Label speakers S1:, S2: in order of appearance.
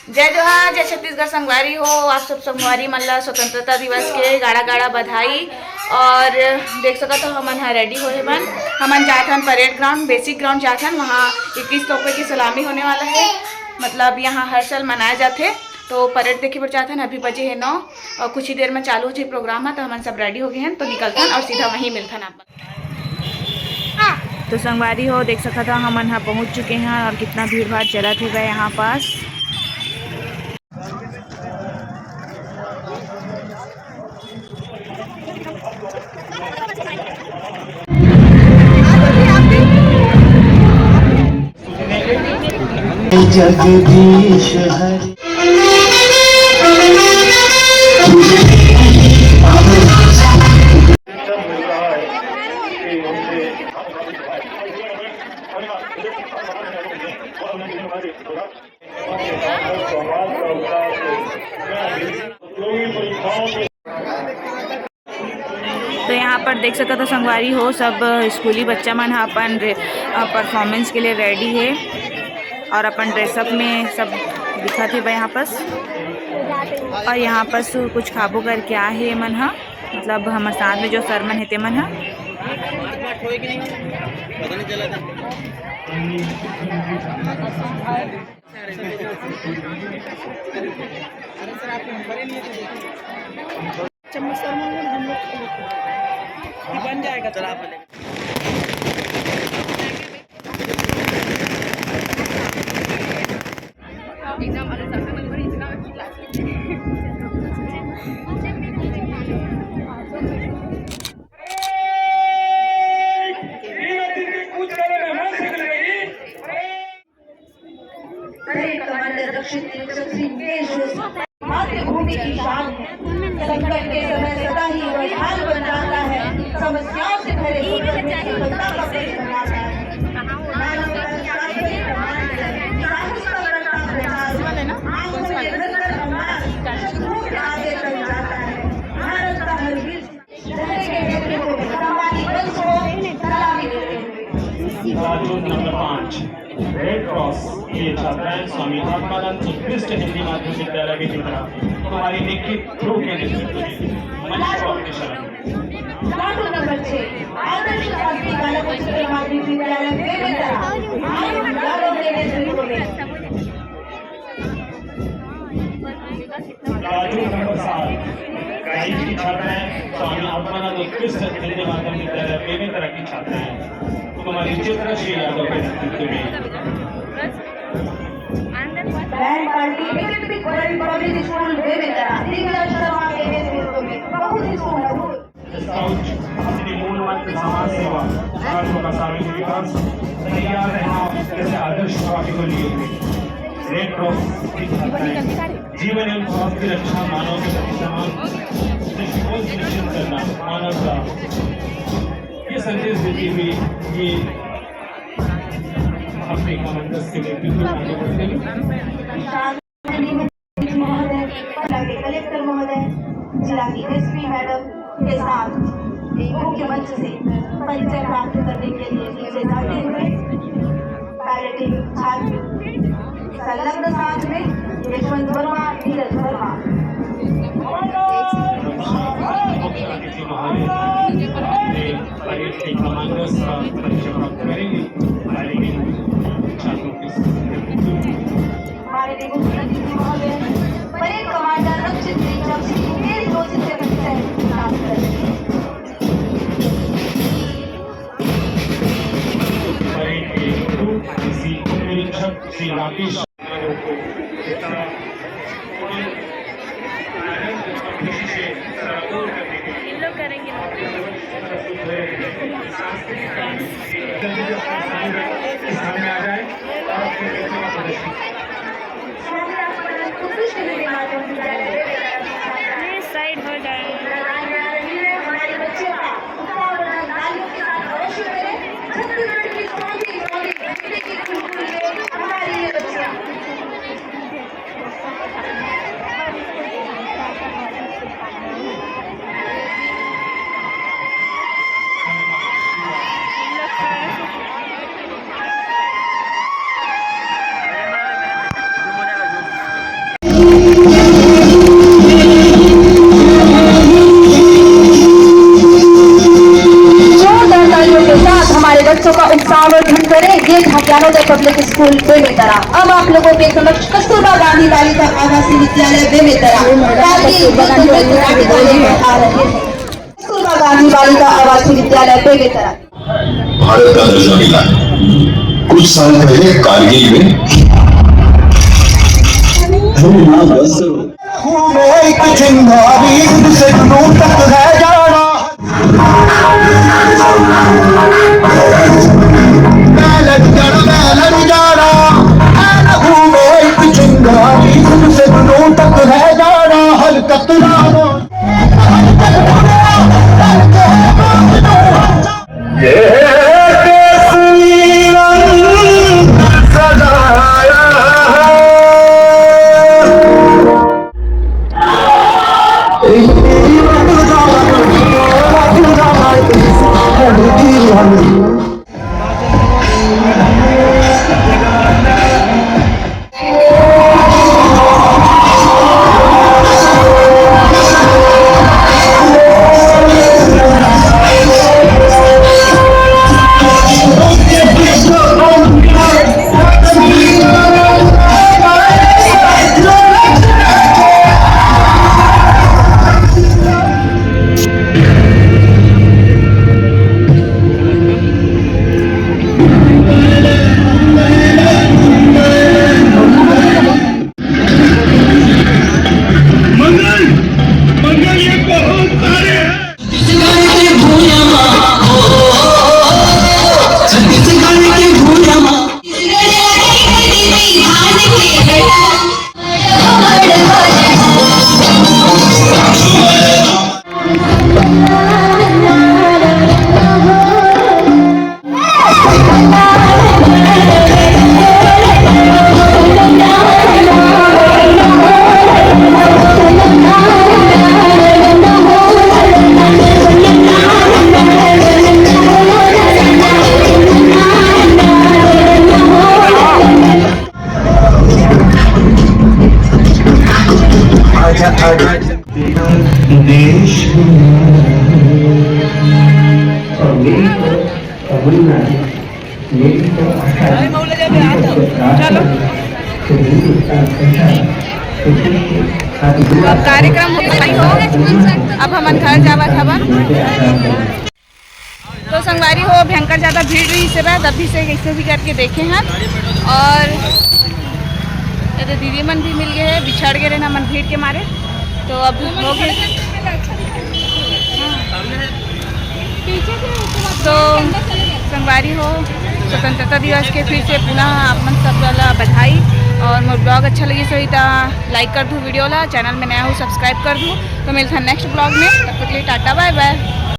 S1: जय जोहार, जय छत्तीसगढ़ संगवारी हो। आप सब संगवारी मन ला स्वतंत्रता दिवस के गाड़ा गाड़ा बधाई। और देख सकत हो हमन हा रेडी होए बन हमन जात हन परेड ग्राउंड, बेसिक ग्राउंड जात हन। वहाँ 21 तोपे की सलामी होने वाला है। मतलब यहाँ हर साल मनाया जाते, तो परेड देखे बर जात हन। अभी बजे है 9 और कुछ ही देर में चालू हो जाए प्रोग्राम है। तो हमन सब रेडी हो गए हैं, तो निकलतन और सीधा वहीं मिलतन आप। तो संगवारी हो देख सकत हो हमन हा पहुँच चुके हैं और कितना भीड़ भाड़ चलत है यहाँ पास।
S2: जगदीश हरि
S1: तो यहाँ पर देख सकते हो संगवारी हो सब स्कूली बच्चा मन अपन परफॉर्मेंस के लिए रेडी है और अपन ड्रेसअप में सब दिखा थे यहाँ पास। और यहाँ पास कुछ खाबो कर क्या है मन हा, मतलब हमारे साथ में जो सर मन है ते मन हा। बन जाएगा तो आप एग्जाम
S3: मातृभूमि की शान है। संकट के समय सदा ही वह ढाल बन जाता है। समस्याओं से भरे सफलता का देश बनाता है। आगे चल जाता है। भारत का हर वीर
S2: नंबर 5 रेड क्रॉस ये छात्राएं स्वामी आत्मानंद उत्कृष्ट हिंदी माध्यम विद्यालय की तरह तुम्हारी लिखित ध्रुव के नेतृत्व में मंच को अपनी शरण।
S3: नंबर 6 आदर्श शासकीय बालक उच्चतर माध्यमिक विद्यालय बेमेतरा के नेतृत्व में।
S2: राजू नंबर 7 गाइड की छात्राएं स्वामी आत्मानंद उत्कृष्ट हिंदी माध्यम विद्यालय बेमेतरा की छात्राएं तुम्हारी चित्र श्री यादव के नेतृत्व में।
S3: Band party academic world public school Bemetara दिग्गज शर्मा के नेतृत्व में बहुत ही सुंदर।
S2: स्काउट अपनी मूल मंत्र समाज सेवा राष्ट्र का सार्वजनिक विकास तैयार रहना जैसे आदर्श प्रवासी को लिए रेड क्रॉस की छात्राएं जीवन एवं समाज की रक्षा, मानव के प्रति समान दृष्टिकोण सुनिश्चित करना, मानवता ये संदेश देती हुई ये अपने कमांडर्स के नेतृत्व में आगे बढ़ते हैं।
S3: कलेक्टर महोदय, जिला की एसपी मैडम के साथ मुख्य मंच से परिचय प्राप्त करने के लिए नीचे जाते हुए पैरेटिंग छात्र संलग्न साथ में यशवंत वर्मा, धीरज वर्मा।
S2: मुख्य अतिथि महोदय परेड के कमांडर्स का परिचय प्राप्त करेंगे।
S3: हमारे मुख्य अतिथि महोदय परेड कमांडर रक्षित जोशी से परिचय प्राप्त करेंगे।
S2: परेड के ग्रुप निरीक्षक श्री राकेश करेंगे।
S3: पावर धनकरे ये था ज्ञानोदय पब्लिक स्कूल बेमेतरा। अब आप लोगों के समक्ष कस्तूरबा गांधी बालिका आवासीय विद्यालय बेमेतरा आ रहे हैं। कस्तूरबा गांधी बालिका आवासीय विद्यालय बेमेतरा
S4: भारत का दर्जा मिला है। कुछ साल पहले कारगिल में एक चिंगारी से जुनून तक है जाना, मैं लग जाना एक चिंगारी से जुनून तक है जाना, हलकत ये देश
S1: अब कार्यक्रम हो अब हम घर जावत हवन। तो संगवारी हो भयंकर ज़्यादा भीड़ रही से बाद अभी से कैसे भी करके देखे हैं। और ये तो दीदी मन भी मिल गए हैं, बिछड़ गए ना मन भीड़ के मारे। तो अब हो गए तो संगवारी हो स्वतंत्रता दिवस के फिर से पुनः आप मन सब वाला बधाई। और मोर ब्लॉग अच्छा लगी सही तो लाइक कर दूँ वीडियो ला, चैनल में नया हो सब्सक्राइब कर दूँ। तो मिलता है नेक्स्ट ब्लॉग में, तब तक के लिए टाटा बाय बाय।